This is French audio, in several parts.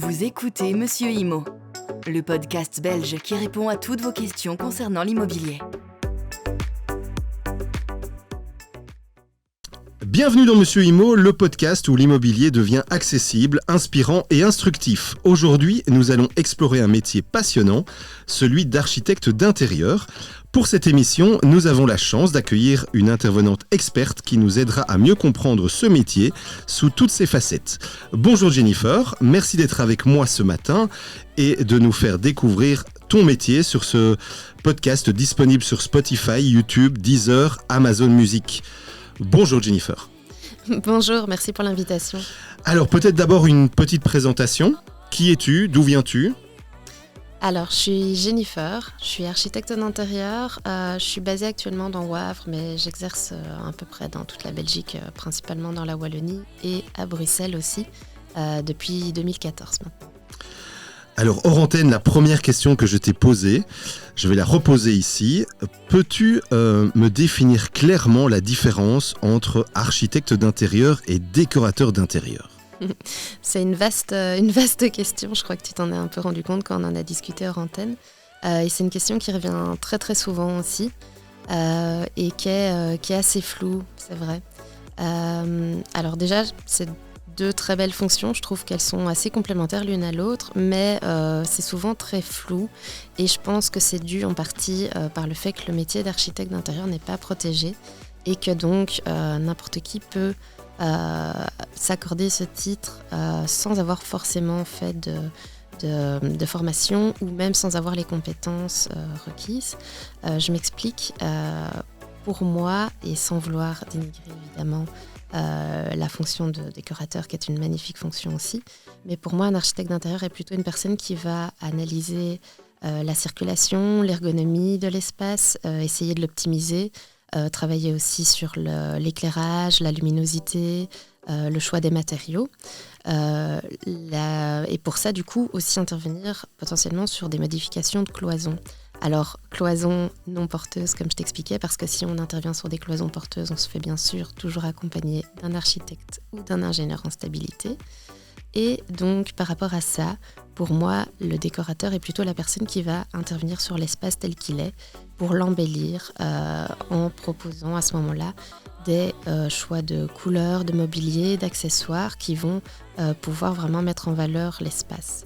Vous écoutez Monsieur Imo, le podcast belge qui répond à toutes vos questions concernant l'immobilier. Bienvenue dans Monsieur Imo, le podcast où l'immobilier devient accessible, inspirant et instructif. Aujourd'hui, nous allons explorer un métier passionnant, celui d'architecte d'intérieur. Pour cette émission, nous avons la chance d'accueillir une intervenante experte qui nous aidera à mieux comprendre ce métier sous toutes ses facettes. Bonjour Jennifer, merci d'être avec moi ce matin et de nous faire découvrir ton métier sur ce podcast disponible sur Spotify, YouTube, Deezer, Amazon Music. Bonjour Jennifer. Bonjour, merci pour l'invitation. Alors peut-être d'abord une petite présentation. Qui es-tu ? D'où viens-tu ? Alors, je suis Jennifer, je suis architecte d'intérieur. Je suis basée actuellement dans Wavre, mais j'exerce à peu près dans toute la Belgique, principalement dans la Wallonie et à Bruxelles aussi, depuis 2014 maintenant. Alors, hors antenne, la première question que je t'ai posée, je vais la reposer ici. Peux-tu me définir clairement la différence entre architecte d'intérieur et décorateur d'intérieur ? C'est une vaste question, je crois que tu t'en es un peu rendu compte quand on en a discuté hors antenne. Et c'est une question qui revient très très souvent aussi et qui est assez floue, c'est vrai. Alors déjà, c'est deux très belles fonctions, je trouve qu'elles sont assez complémentaires l'une à l'autre, mais c'est souvent très flou et je pense que c'est dû en partie par le fait que le métier d'architecte d'intérieur n'est pas protégé et que donc n'importe qui peut s'accorder ce titre sans avoir forcément fait de formation ou même sans avoir les compétences requises. Je m'explique. Pour moi, et sans vouloir dénigrer évidemment la fonction de décorateur, qui est une magnifique fonction aussi, mais pour moi, un architecte d'intérieur est plutôt une personne qui va analyser la circulation, l'ergonomie de l'espace, essayer de l'optimiser, travailler aussi sur l'éclairage, la luminosité, le choix des matériaux. Et pour ça, du coup, aussi intervenir potentiellement sur des modifications de cloisons. Alors, cloisons non porteuses, comme je t'expliquais, parce que si on intervient sur des cloisons porteuses, on se fait bien sûr toujours accompagner d'un architecte ou d'un ingénieur en stabilité. Et donc, par rapport à ça, pour moi, le décorateur est plutôt la personne qui va intervenir sur l'espace tel qu'il est pour l'embellir en proposant à ce moment-là des choix de couleurs, de mobilier, d'accessoires qui vont pouvoir vraiment mettre en valeur l'espace.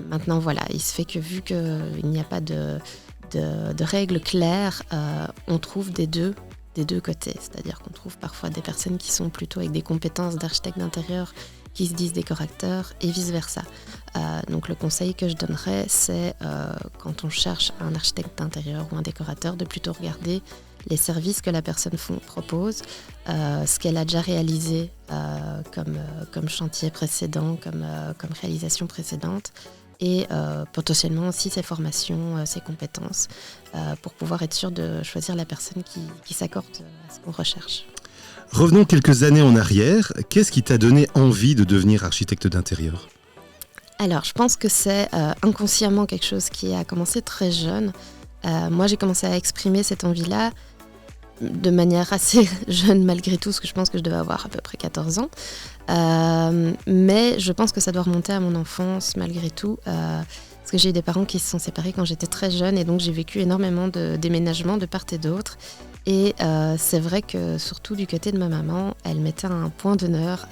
Maintenant, voilà, il se fait que vu qu'il n'y a pas de règles claires, on trouve des deux côtés. C'est-à-dire qu'on trouve parfois des personnes qui sont plutôt avec des compétences d'architecte d'intérieur qui se disent décorateurs et vice-versa. Donc le conseil que je donnerais, c'est quand on cherche un architecte d'intérieur ou un décorateur, de plutôt regarder les services que la personne propose, ce qu'elle a déjà réalisé comme chantier précédent, comme réalisation précédente, et potentiellement aussi ses formations, ses compétences, pour pouvoir être sûr de choisir la personne qui s'accorde à ce qu'on recherche. Revenons quelques années en arrière. Qu'est-ce qui t'a donné envie de devenir architecte d'intérieur ? Alors, je pense que c'est inconsciemment quelque chose qui a commencé très jeune. Moi, j'ai commencé à exprimer cette envie-là de manière assez jeune malgré tout, parce que je pense que je devais avoir à peu près 14 ans. Mais je pense que ça doit remonter à mon enfance malgré tout, parce que j'ai eu des parents qui se sont séparés quand j'étais très jeune, et donc j'ai vécu énormément de déménagements de part et d'autre. Et c'est vrai que surtout du côté de ma maman, elle mettait un point d'honneur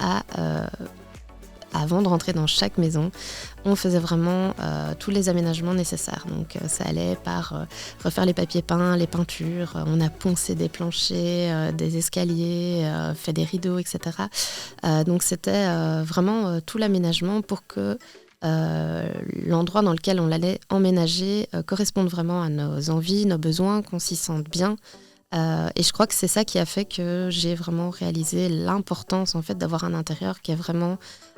avant de rentrer dans chaque maison, on faisait vraiment tous les aménagements nécessaires. Donc ça allait par refaire les papiers peints, les peintures, on a poncé des planchers, des escaliers, fait des rideaux, etc. Donc c'était vraiment tout l'aménagement pour que l'endroit dans lequel on allait emménager corresponde vraiment à nos envies, nos besoins, qu'on s'y sente bien. Et je crois que c'est ça qui a fait que j'ai vraiment réalisé l'importance en fait d'avoir un intérieur qui est vraiment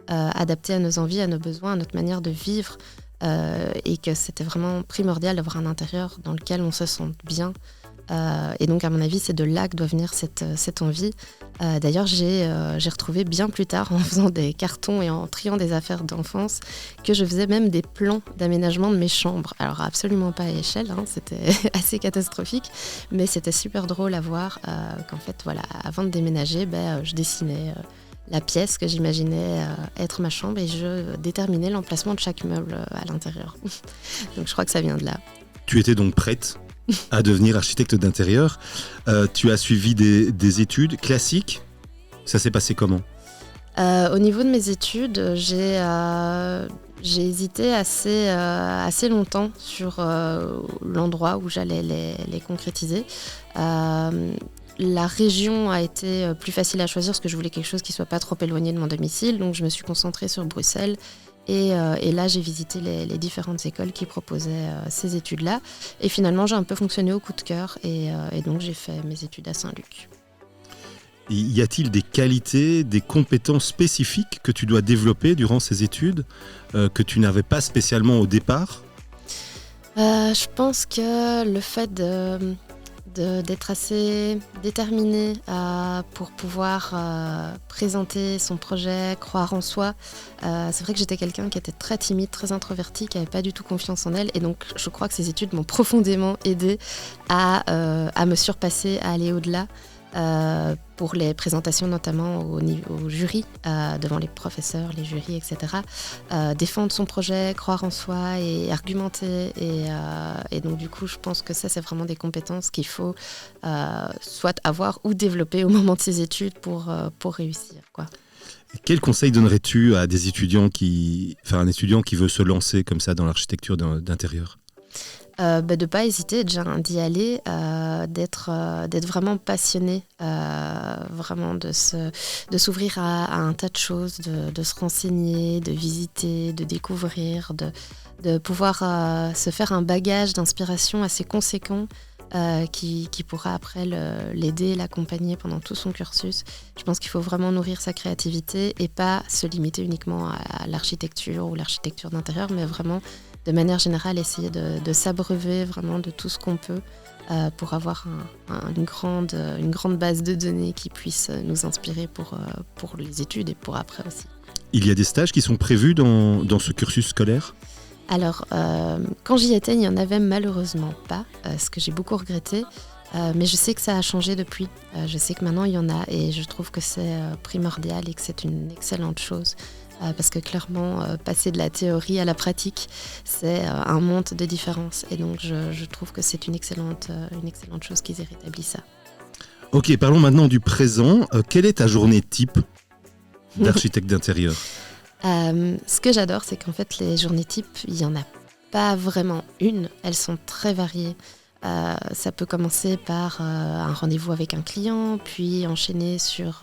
adapté à nos envies, à nos besoins, à notre manière de vivre, et que c'était vraiment primordial d'avoir un intérieur dans lequel on se sente bien. Et donc à mon avis c'est de là que doit venir cette envie. D'ailleurs j'ai retrouvé bien plus tard en faisant des cartons et en triant des affaires d'enfance que je faisais même des plans d'aménagement de mes chambres. Alors absolument pas à échelle, c'était assez catastrophique, mais c'était super drôle à voir qu'en fait voilà, avant de déménager je dessinais la pièce que j'imaginais être ma chambre et je déterminais l'emplacement de chaque meuble à l'intérieur. Donc je crois que ça vient de là. Tu étais donc prête à devenir architecte d'intérieur. Tu as suivi des études classiques. Ça s'est passé comment ? Au niveau de mes études, j'ai hésité assez longtemps sur l'endroit où j'allais les concrétiser. La région a été plus facile à choisir parce que je voulais quelque chose qui ne soit pas trop éloigné de mon domicile. Donc je me suis concentrée sur Bruxelles. Et là, j'ai visité les différentes écoles qui proposaient ces études-là. Et finalement, j'ai un peu fonctionné au coup de cœur. Et donc, j'ai fait mes études à Saint-Luc. Y a-t-il des qualités, des compétences spécifiques que tu dois développer durant ces études que tu n'avais pas spécialement au départ ? Je pense que le fait d'être assez déterminé pour pouvoir présenter son projet, croire en soi. C'est vrai que j'étais quelqu'un qui était très timide, très introverti, qui n'avait pas du tout confiance en elle. Et donc, je crois que ces études m'ont profondément aidée à me surpasser, à aller au-delà. Pour les présentations notamment au jury, devant les professeurs, les jurys, etc. Défendre son projet, croire en soi et argumenter. Et donc du coup, je pense que ça, c'est vraiment des compétences qu'il faut soit avoir ou développer au moment de ses études pour réussir, quoi. Quel conseil donnerais-tu à un étudiant qui veut se lancer comme ça dans l'architecture d'intérieur ? De ne pas hésiter déjà d'y aller, d'être vraiment passionné, vraiment de s'ouvrir à un tas de choses, de se renseigner, de visiter, de découvrir, de pouvoir se faire un bagage d'inspiration assez conséquent qui pourra après l'aider, l'accompagner pendant tout son cursus. Je pense qu'il faut vraiment nourrir sa créativité et pas se limiter uniquement à l'architecture ou l'architecture d'intérieur, mais vraiment de manière générale, essayer de s'abreuver vraiment de tout ce qu'on peut pour avoir une grande base de données qui puisse nous inspirer pour les études et pour après aussi. Il y a des stages qui sont prévus dans ce cursus scolaire ? Alors, quand j'y étais, il n'y en avait malheureusement pas, ce que j'ai beaucoup regretté. Mais je sais que ça a changé depuis. Je sais que maintenant, il y en a et je trouve que c'est primordial et que c'est une excellente chose. Parce que clairement, passer de la théorie à la pratique, c'est un monde de différence. Et donc, je trouve que c'est une excellente chose qu'ils aient rétabli ça. Ok, parlons maintenant du présent. Quelle est ta journée type d'architecte d'intérieur ? Ce que j'adore, c'est qu'en fait, les journées types, il n'y en a pas vraiment une. Elles sont très variées. Ça peut commencer par un rendez-vous avec un client, puis enchaîner sur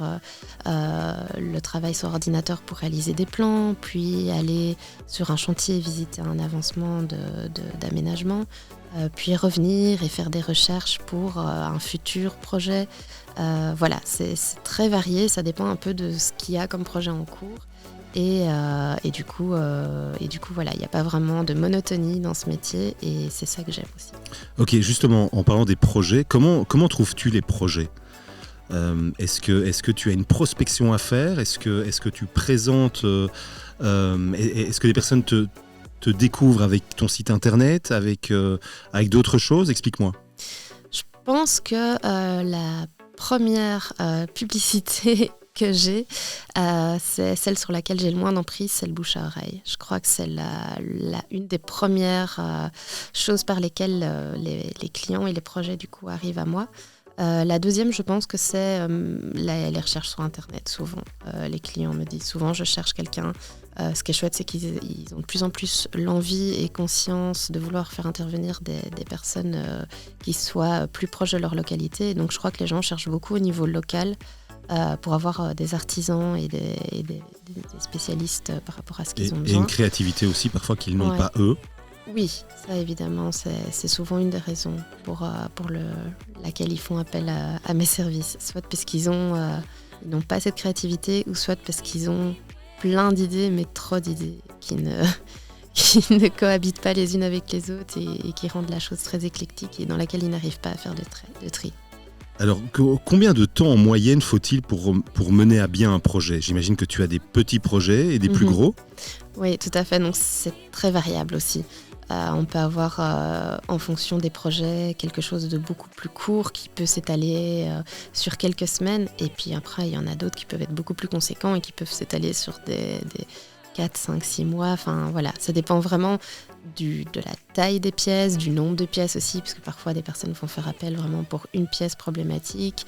le travail sur ordinateur pour réaliser des plans, puis aller sur un chantier et visiter un avancement d'aménagement, puis revenir et faire des recherches pour un futur projet. Voilà, c'est très varié, ça dépend un peu de ce qu'il y a comme projet en cours. Et du coup, voilà, il n'y a pas vraiment de monotonie dans ce métier et c'est ça que j'aime aussi. Ok, justement, en parlant des projets, comment trouves-tu les projets ? Est-ce que tu as une prospection à faire ? Est-ce que tu présentes est-ce que les personnes te découvrent avec ton site internet, avec d'autres choses ? Explique-moi. Je pense que la première publicité que j'ai, c'est celle sur laquelle j'ai le moins d'emprise, c'est le bouche à oreille. Je crois que c'est une des premières choses par lesquelles les clients et les projets du coup arrivent à moi. La deuxième, je pense que c'est les recherches sur Internet. Souvent, les clients me disent souvent, je cherche quelqu'un. Ce qui est chouette, c'est qu'ils ont de plus en plus l'envie et conscience de vouloir faire intervenir des personnes qui soient plus proches de leur localité. Et donc, je crois que les gens cherchent beaucoup au niveau local pour avoir des artisans et des spécialistes par rapport à ce qu'ils ont besoin. Et une créativité aussi, parfois, qu'ils n'ont pas eux. Oui, ça évidemment, c'est souvent une des raisons pour laquelle ils font appel à mes services. Soit parce qu'ils n'ont pas cette créativité, ou soit parce qu'ils ont plein d'idées, mais trop d'idées qui ne cohabitent pas les unes avec les autres et qui rendent la chose très éclectique et dans laquelle ils n'arrivent pas à faire de tri. Alors, combien de temps en moyenne faut-il pour mener à bien un projet ? J'imagine que tu as des petits projets et des plus gros. Oui, tout à fait. Donc, c'est très variable aussi. On peut avoir, en fonction des projets, quelque chose de beaucoup plus court qui peut s'étaler sur quelques semaines. Et puis après, il y en a d'autres qui peuvent être beaucoup plus conséquents et qui peuvent s'étaler sur des 4, 5, 6 mois. Enfin voilà, ça dépend vraiment de la taille des pièces, du nombre de pièces aussi, parce que parfois des personnes vont faire appel vraiment pour une pièce problématique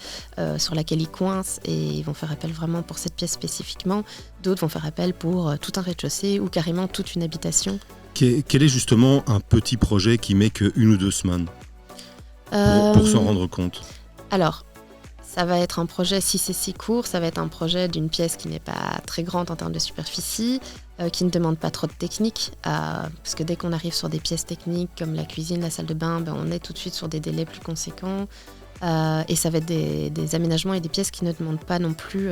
sur laquelle ils coincent et ils vont faire appel vraiment pour cette pièce spécifiquement. D'autres vont faire appel pour tout un rez-de-chaussée ou carrément toute une habitation. Quel est justement un petit projet qui met que 1 ou 2 semaines pour s'en rendre compte? Alors, ça va être un projet, si c'est si court, ça va être un projet d'une pièce qui n'est pas très grande en termes de superficie, qui ne demande pas trop de technique, parce que dès qu'on arrive sur des pièces techniques comme la cuisine, la salle de bain, on est tout de suite sur des délais plus conséquents. Et ça va être des aménagements et des pièces qui ne demandent pas non plus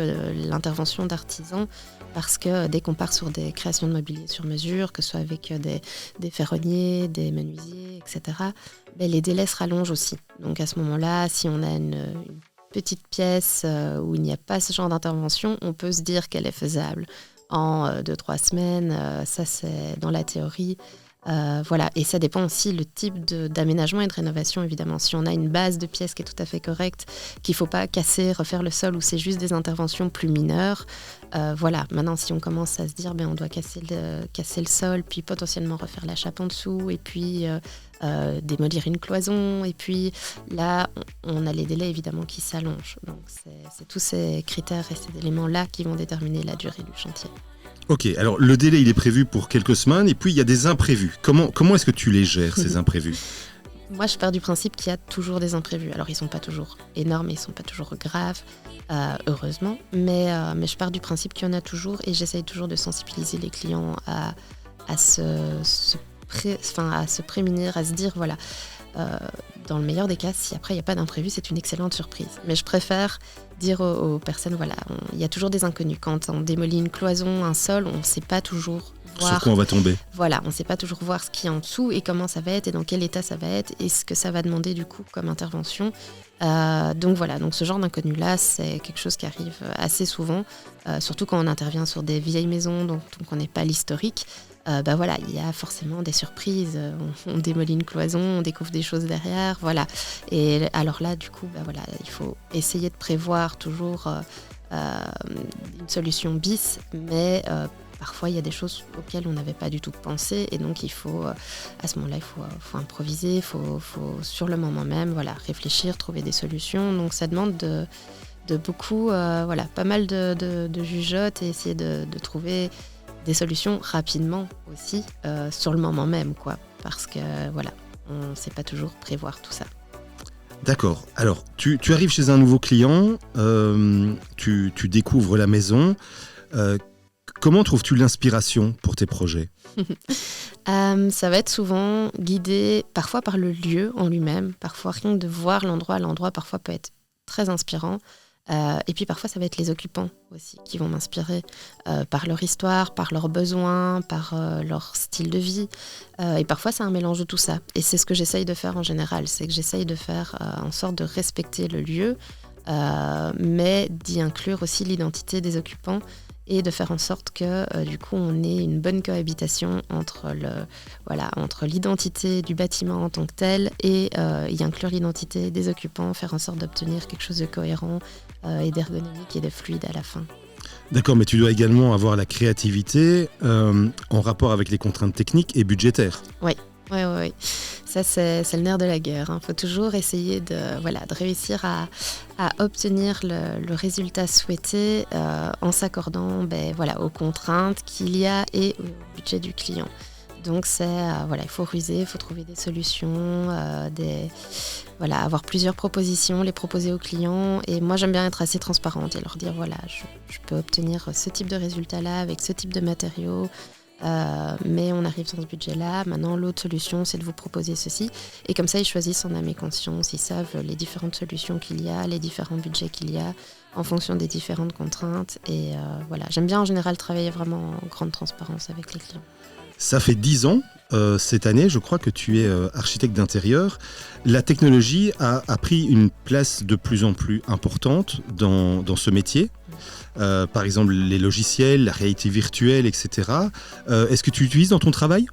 l'intervention d'artisans, parce que dès qu'on part sur des créations de mobilier sur mesure, que ce soit avec des ferronniers, des menuisiers, etc., les délais se rallongent aussi. Donc à ce moment-là, si on a une petite pièce où il n'y a pas ce genre d'intervention, on peut se dire qu'elle est faisable en 2-3 semaines. Ça, c'est dans la théorie. Voilà. Et ça dépend aussi le type d'aménagement et de rénovation, évidemment. Si on a une base de pièces qui est tout à fait correcte, qu'il ne faut pas casser, refaire le sol, ou c'est juste des interventions plus mineures, voilà. Maintenant, si on commence à se dire on doit casser le sol, puis potentiellement refaire la chape en dessous, et puis démolir une cloison, et puis là, on a les délais évidemment qui s'allongent. Donc c'est tous ces critères et ces éléments-là qui vont déterminer la durée du chantier. Ok, alors le délai il est prévu pour quelques semaines et puis il y a des imprévus. Comment est-ce que tu les gères, ces imprévus? Moi, je pars du principe qu'il y a toujours des imprévus. Alors, ils ne sont pas toujours énormes, ils ne sont pas toujours graves, heureusement, mais je pars du principe qu'il y en a toujours et j'essaye toujours de sensibiliser les clients à se prémunir, à se dire, voilà, dans le meilleur des cas, si après il n'y a pas d'imprévu, c'est une excellente surprise. Mais je préfère dire aux personnes, voilà, il y a toujours des inconnus. Quand on démolit une cloison, un sol, on ne sait pas toujours voir sur quoi on va tomber. Voilà, on ne sait pas toujours voir ce qu'il y a en dessous et comment ça va être et dans quel état ça va être et ce que ça va demander du coup comme intervention. Donc voilà, donc ce genre d'inconnu-là, c'est quelque chose qui arrive assez souvent, surtout quand on intervient sur des vieilles maisons, donc on n'est pas l'historique. Voilà, il y a forcément des surprises. On démolit une cloison, on découvre des choses derrière, voilà. Et alors là, du coup, voilà, il faut essayer de prévoir toujours une solution bis, mais parfois il y a des choses auxquelles on n'avait pas du tout pensé, et donc il faut, à ce moment-là, il faut improviser, il faut sur le moment même, voilà, réfléchir, trouver des solutions. Donc ça demande de beaucoup, voilà, pas mal de jugeote et essayer de trouver des solutions rapidement aussi, sur le moment même, quoi. Parce que voilà, on ne sait pas toujours prévoir tout ça. D'accord. Alors, tu arrives chez un nouveau client, tu découvres la maison. Comment trouves-tu l'inspiration pour tes projets ? Ça va être souvent guidé parfois par le lieu en lui-même, parfois rien que de voir l'endroit parfois peut être très inspirant. Et puis parfois ça va être les occupants aussi qui vont m'inspirer par leur histoire, par leurs besoins, par leur style de vie, et parfois c'est un mélange de tout ça, et c'est ce que j'essaye de faire en général, c'est que j'essaye de faire en sorte de respecter le lieu, mais d'y inclure aussi l'identité des occupants et de faire en sorte que du coup on ait une bonne cohabitation entre l'identité du bâtiment en tant que tel et y inclure l'identité des occupants, faire en sorte d'obtenir quelque chose de cohérent et d'ergonomique et de fluide à la fin. D'accord, mais tu dois également avoir la créativité en rapport avec les contraintes techniques et budgétaires. Oui. Ça, c'est le nerf de la guerre. Il faut toujours essayer de réussir à obtenir le résultat souhaité en s'accordant aux contraintes qu'il y a et au budget du client. Donc, il faut ruser, il faut trouver des solutions, avoir plusieurs propositions, les proposer aux clients. Et moi, j'aime bien être assez transparente et leur dire, voilà, je peux obtenir ce type de résultat-là avec ce type de matériaux. Mais on arrive dans ce budget-là. Maintenant, l'autre solution, c'est de vous proposer ceci. Et comme ça, ils choisissent en âme et conscience. Ils savent les différentes solutions qu'il y a, les différents budgets qu'il y a, en fonction des différentes contraintes. Et j'aime bien en général travailler vraiment en grande transparence avec les clients. Ça fait 10 ans, cette année, je crois que tu es architecte d'intérieur. La technologie a pris une place de plus en plus importante dans ce métier. Par exemple, les logiciels, la réalité virtuelle, etc. Est-ce que tu utilises dans ton travail ?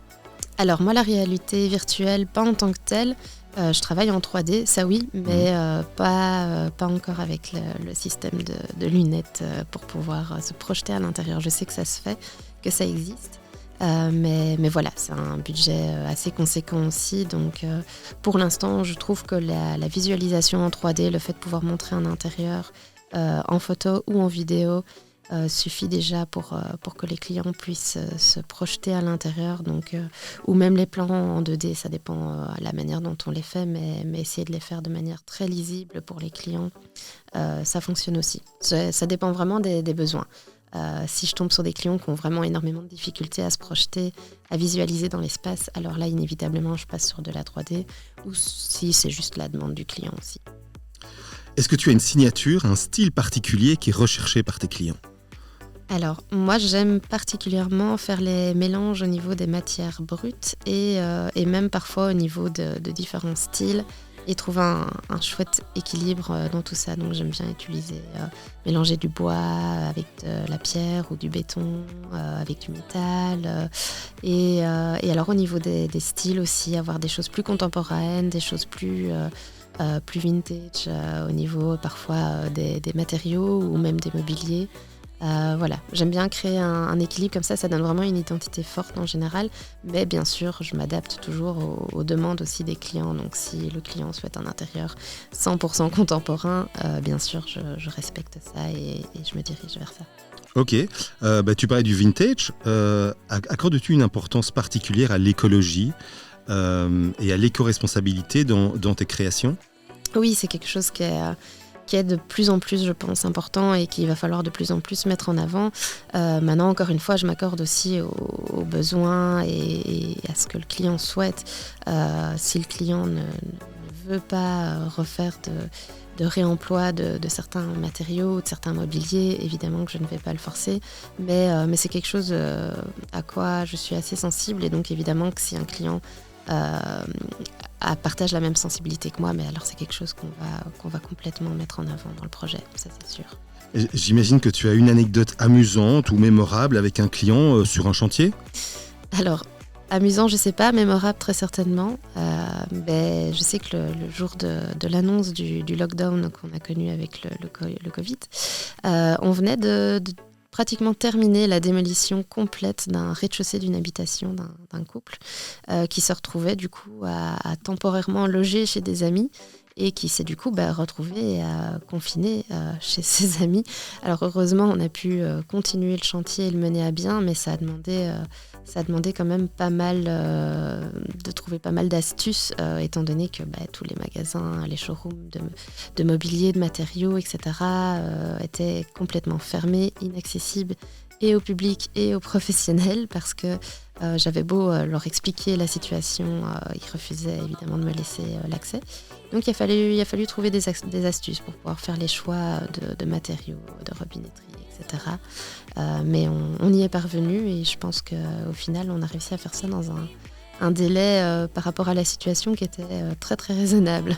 Alors moi, la réalité virtuelle, pas en tant que telle. Je travaille en 3D, ça oui, mais pas encore avec le système de lunettes pour pouvoir se projeter à l'intérieur. Je sais que ça se fait, que ça existe. Mais voilà, c'est un budget assez conséquent aussi. Donc pour l'instant, je trouve que la visualisation en 3D, le fait de pouvoir montrer un intérieur en photo ou en vidéo, suffit déjà pour que les clients puissent se projeter à l'intérieur. Donc, ou même les plans en 2D, ça dépend de la manière dont on les fait, mais essayer de les faire de manière très lisible pour les clients, ça fonctionne aussi. Ça dépend vraiment des besoins. Si je tombe sur des clients qui ont vraiment énormément de difficultés à se projeter, à visualiser dans l'espace, alors là, inévitablement, je passe sur de la 3D, ou si c'est juste la demande du client aussi. Est-ce que tu as une signature, un style particulier qui est recherché par tes clients ? Alors, moi, j'aime particulièrement faire les mélanges au niveau des matières brutes et même parfois au niveau de différents styles et trouver un chouette équilibre dans tout ça. Donc, j'aime bien utiliser, mélanger du bois avec de la pierre ou du béton, avec du métal. Et alors, au niveau des styles aussi, avoir des choses plus contemporaines, des choses plus vintage, au niveau parfois des matériaux ou même des mobiliers. Voilà, j'aime bien créer un équilibre comme ça donne vraiment une identité forte en général, mais bien sûr, je m'adapte toujours aux demandes aussi des clients. Donc si le client souhaite un intérieur 100% contemporain, bien sûr, je respecte ça et je me dirige vers ça. Ok, tu parlais du vintage. Accordes-tu une importance particulière à l'écologie et à l'éco-responsabilité dans tes créations ? Oui, c'est quelque chose qui est de plus en plus, je pense, important et qu'il va falloir de plus en plus mettre en avant. Maintenant, encore une fois, je m'accorde aussi aux besoins et à ce que le client souhaite. Si le client ne veut pas refaire de réemploi de certains matériaux, de certains mobiliers, évidemment que je ne vais pas le forcer, mais c'est quelque chose à quoi je suis assez sensible, et donc évidemment que si un client partage la même sensibilité que moi, mais alors c'est quelque chose qu'on va complètement mettre en avant dans le projet, ça c'est sûr. Et j'imagine que tu as une anecdote amusante ou mémorable avec un client sur un chantier ? Alors, amusant, je sais pas, mémorable très certainement. Je sais que le jour de l'annonce du lockdown qu'on a connu avec le Covid, on venait de pratiquement terminé la démolition complète d'un rez-de-chaussée d'une habitation d'un couple qui se retrouvait du coup à temporairement loger chez des amis et qui s'est du coup retrouvé confiné chez ses amis. Alors heureusement, on a pu continuer le chantier et le mener à bien, mais ça a demandé quand même pas mal de trouver pas mal d'astuces, étant donné que tous les magasins, les showrooms de mobilier, de matériaux, etc. Étaient complètement fermés, inaccessibles et au public et aux professionnels, parce que j'avais beau leur expliquer la situation, ils refusaient évidemment de me laisser l'accès. Donc il a fallu trouver des astuces pour pouvoir faire les choix de matériaux, de robinetterie, etc. Mais on y est parvenu, et je pense qu'au final, on a réussi à faire ça dans un délai par rapport à la situation qui était très très raisonnable.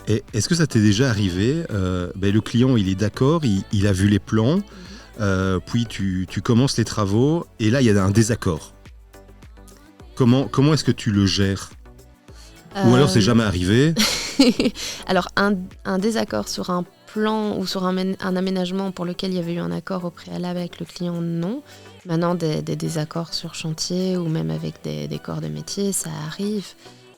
Et est-ce que ça t'est déjà arrivé le client, il est d'accord, il a vu les plans, puis tu commences les travaux, et là, il y a un désaccord. Comment est-ce que tu le gères ? Ou alors c'est jamais arrivé ? Alors un désaccord sur un plan ou sur un aménagement pour lequel il y avait eu un accord au préalable avec le client, non. Maintenant, des désaccords sur chantier ou même avec des corps de métier, ça arrive.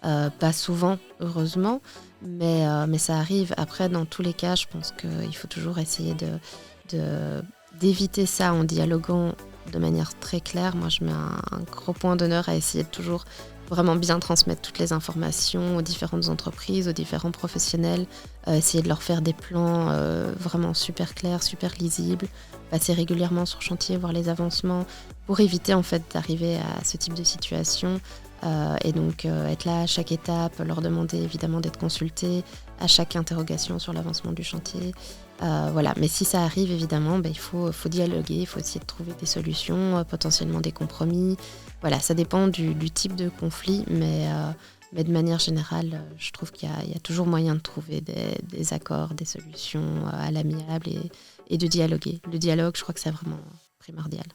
Pas souvent, heureusement, mais ça arrive. Après, dans tous les cas, je pense qu'il faut toujours essayer d'éviter ça en dialoguant de manière très claire. Moi, je mets un gros point d'honneur à essayer de toujours vraiment bien transmettre toutes les informations aux différentes entreprises, aux différents professionnels, essayer de leur faire des plans vraiment super clairs, super lisibles, passer régulièrement sur chantier, voir les avancements, pour éviter en fait d'arriver à ce type de situation. Et donc être là à chaque étape, leur demander évidemment d'être consultés à chaque interrogation sur l'avancement du chantier. Voilà. Mais si ça arrive, évidemment, il faut dialoguer, il faut essayer de trouver des solutions, potentiellement des compromis. Voilà, ça dépend du type de conflit, mais de manière générale, je trouve qu'il y a toujours moyen de trouver des accords, des solutions à l'amiable et de dialoguer. Le dialogue, je crois que c'est vraiment primordial.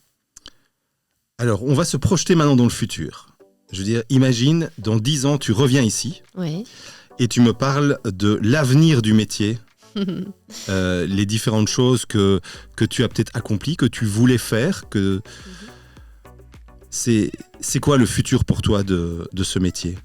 Alors, on va se projeter maintenant dans le futur. Je veux dire, imagine, dans 10 ans, tu reviens ici Oui. et tu me parles de l'avenir du métier, les différentes choses que tu as peut-être accomplies, que tu voulais faire, c'est quoi le futur pour toi de ce métier ?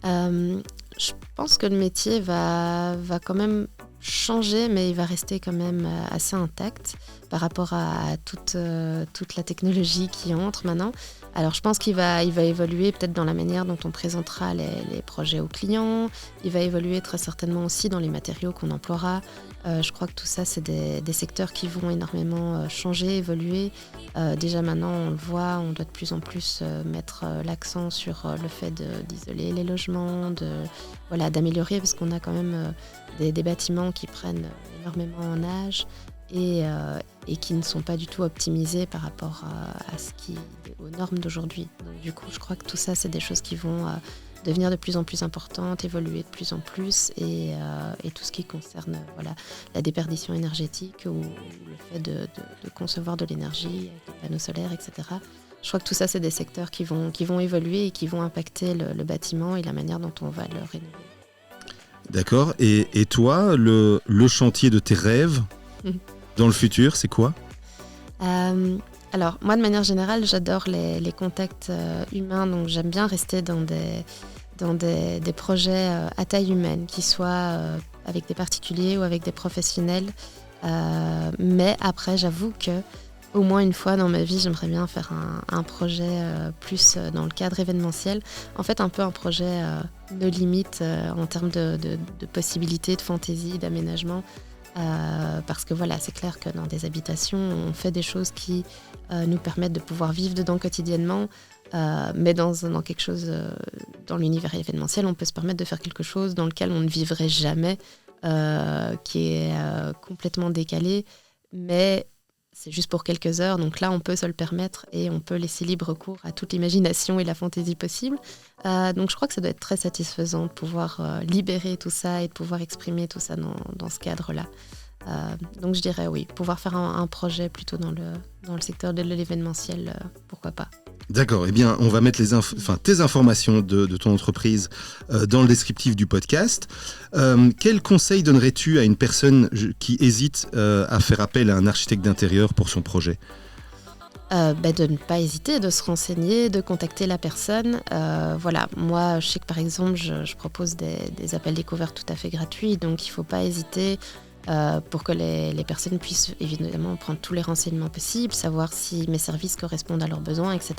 Je pense que le métier va quand même changer, mais il va rester quand même assez intact par rapport à toute la technologie qui entre maintenant. Alors je pense qu'il va évoluer peut-être dans la manière dont on présentera les projets aux clients. Il va évoluer très certainement aussi dans les matériaux qu'on emploiera. Je crois que tout ça, c'est des secteurs qui vont énormément changer, évoluer. Déjà maintenant, on le voit, on doit de plus en plus mettre l'accent sur le fait d'isoler les logements, d'améliorer, parce qu'on a quand même des bâtiments qui prennent énormément en âge et qui ne sont pas du tout optimisés par rapport aux normes d'aujourd'hui. Donc, du coup, je crois que tout ça, c'est des choses qui vont devenir de plus en plus importantes, évoluer de plus en plus, et tout ce qui concerne la déperdition énergétique ou le fait de concevoir de l'énergie avec des panneaux solaires, etc. Je crois que tout ça, c'est des secteurs qui vont évoluer et qui vont impacter le bâtiment et la manière dont on va le rénover. D'accord. Et toi, le chantier de tes rêves dans le futur, c'est quoi ? Alors, moi, de manière générale, j'adore les contacts humains, donc j'aime bien rester dans des projets à taille humaine, qui soient avec des particuliers ou avec des professionnels. Mais après, j'avoue que au moins une fois dans ma vie, j'aimerais bien faire un projet plus dans le cadre événementiel. En fait, un peu un projet no limite en termes de possibilités, de fantaisie, d'aménagement. Parce que voilà, c'est clair que dans des habitations, on fait des choses qui nous permettent de pouvoir vivre dedans quotidiennement. Mais dans quelque chose, dans l'univers événementiel, on peut se permettre de faire quelque chose dans lequel on ne vivrait jamais, qui est complètement décalé. Mais c'est juste pour quelques heures, donc là on peut se le permettre et on peut laisser libre cours à toute l'imagination et la fantaisie possible. Donc je crois que ça doit être très satisfaisant de pouvoir libérer tout ça et de pouvoir exprimer tout ça dans ce cadre-là. Donc je dirais oui, pouvoir faire un projet plutôt dans le secteur de l'événementiel, pourquoi pas. D'accord, eh bien on va mettre tes informations de ton entreprise dans le descriptif du podcast. Quel conseil donnerais-tu à une personne qui hésite à faire appel à un architecte d'intérieur pour son projet ? De ne pas hésiter, de se renseigner, de contacter la personne. Moi je sais que par exemple je propose des appels découvertes tout à fait gratuits, donc il ne faut pas hésiter. Pour que les personnes puissent évidemment prendre tous les renseignements possibles, savoir si mes services correspondent à leurs besoins, etc.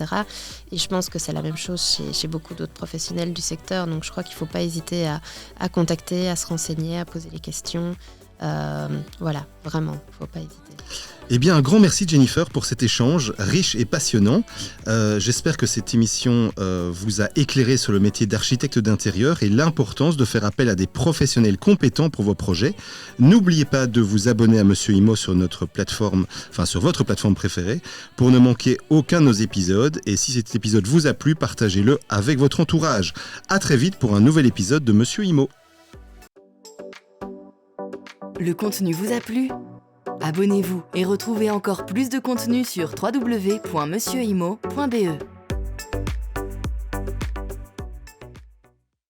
Et je pense que c'est la même chose chez beaucoup d'autres professionnels du secteur, donc je crois qu'il ne faut pas hésiter à contacter, à se renseigner, à poser les questions. Vraiment, il ne faut pas hésiter. Eh bien, un grand merci Jennifer pour cet échange riche et passionnant. J'espère que cette émission vous a éclairé sur le métier d'architecte d'intérieur et l'importance de faire appel à des professionnels compétents pour vos projets. N'oubliez pas de vous abonner à Monsieur Imo sur notre plateforme, sur votre plateforme préférée, pour ne manquer aucun de nos épisodes. Et si cet épisode vous a plu, partagez-le avec votre entourage. À très vite pour un nouvel épisode de Monsieur Imo. Le contenu vous a plu ? Abonnez-vous et retrouvez encore plus de contenu sur www.monsieurimo.be.